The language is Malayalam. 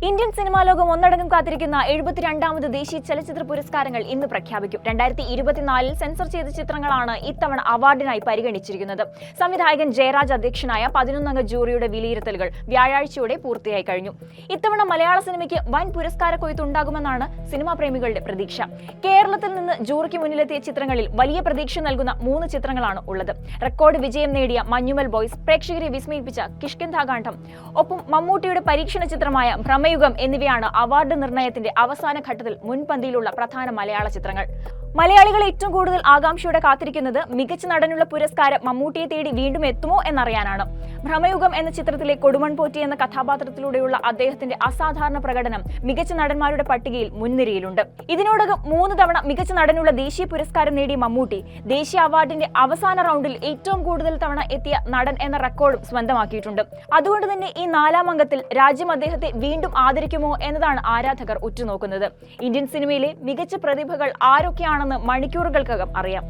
ഇന്ത്യൻ സിനിമാ ലോകം ഒന്നടങ്കം കാത്തിരിക്കുന്ന 72ാമത് ദേശീയ ചലച്ചിത്ര പുരസ്കാരങ്ങൾ ഇന്ന് പ്രഖ്യാപിക്കും. 2024 സെൻസർ ചെയ്ത ചിത്രങ്ങളാണ് ഇത്തവണ അവാർഡിനായി പരിഗണിച്ചിരിക്കുന്നത്. സംവിധായകൻ ജയരാജ് അധ്യക്ഷനായ 11-അംഗ ജൂറിയുടെ വിലയിരുത്തലുകൾ വ്യാഴാഴ്ചയോടെ പൂർത്തിയായി കഴിഞ്ഞു. ഇത്തവണ മലയാള സിനിമയ്ക്ക് വൻ പുരസ്കാര കൊയ്ത്തുണ്ടാകുമെന്നാണ് സിനിമാ പ്രേമികളുടെ പ്രതീക്ഷ. കേരളത്തിൽ നിന്ന് ജൂറിക്ക് മുന്നിലെത്തിയ ചിത്രങ്ങളിൽ വലിയ പ്രതീക്ഷ നൽകുന്ന 3 ചിത്രങ്ങളാണ് ഉള്ളത്. റെക്കോർഡ് വിജയം നേടിയ മഞ്ഞുമൽ ബോയ്സ്, പ്രേക്ഷകരെ വിസ്മയിപ്പിച്ച കിഷ്കിന്ധാകാന്ഡം, ഒപ്പം മമ്മൂട്ടിയുടെ പരീക്ഷണ ചിത്രമായ ഭ്രമയുഗം എന്നിവയാണ് അവാർഡ് നിർണയത്തിന്റെ അവസാന ഘട്ടത്തിൽ മുൻപന്തിയിലുള്ള പ്രധാന മലയാള ചിത്രങ്ങൾ. മലയാളികൾ ഏറ്റവും കൂടുതൽ ആകാംക്ഷയോടെ കാത്തിരിക്കുന്നത് മികച്ച നടനുള്ള പുരസ്കാരം മമ്മൂട്ടിയെ തേടി വീണ്ടും എത്തുമോ എന്നറിയാനാണ്. ഭ്രമയുഗം എന്ന ചിത്രത്തിലെ കൊടുമൺ പോറ്റി എന്ന കഥാപാത്രത്തിലൂടെയുള്ള അദ്ദേഹത്തിന്റെ അസാധാരണ പ്രകടനം മികച്ച നടന്മാരുടെ പട്ടികയിൽ മുൻനിരയിലുണ്ട്. ഇതിനോടകം 3 തവണ മികച്ച നടനുള്ള ദേശീയ പുരസ്കാരം നേടിയ മമ്മൂട്ടി ദേശീയ അവാർഡിന്റെ അവസാന റൗണ്ടിൽ ഏറ്റവും കൂടുതൽ തവണ എത്തിയ നടൻ എന്ന റെക്കോർഡും സ്വന്തമാക്കിയിട്ടുണ്ട്. അതുകൊണ്ട് തന്നെ ഈ 4ാം അംഗത്തിൽ രാജ്യം അദ്ദേഹത്തെ വീണ്ടും ആദരിക്കുമോ എന്നതാണ് ആരാധകർ ഉറ്റുനോക്കുന്നത്. ഇന്ത്യൻ സിനിമയിലെ മികച്ച പ്രതിഭകൾ ആരൊക്കെയാണെന്ന് മണിക്കൂറുകൾക്കകം അറിയാം.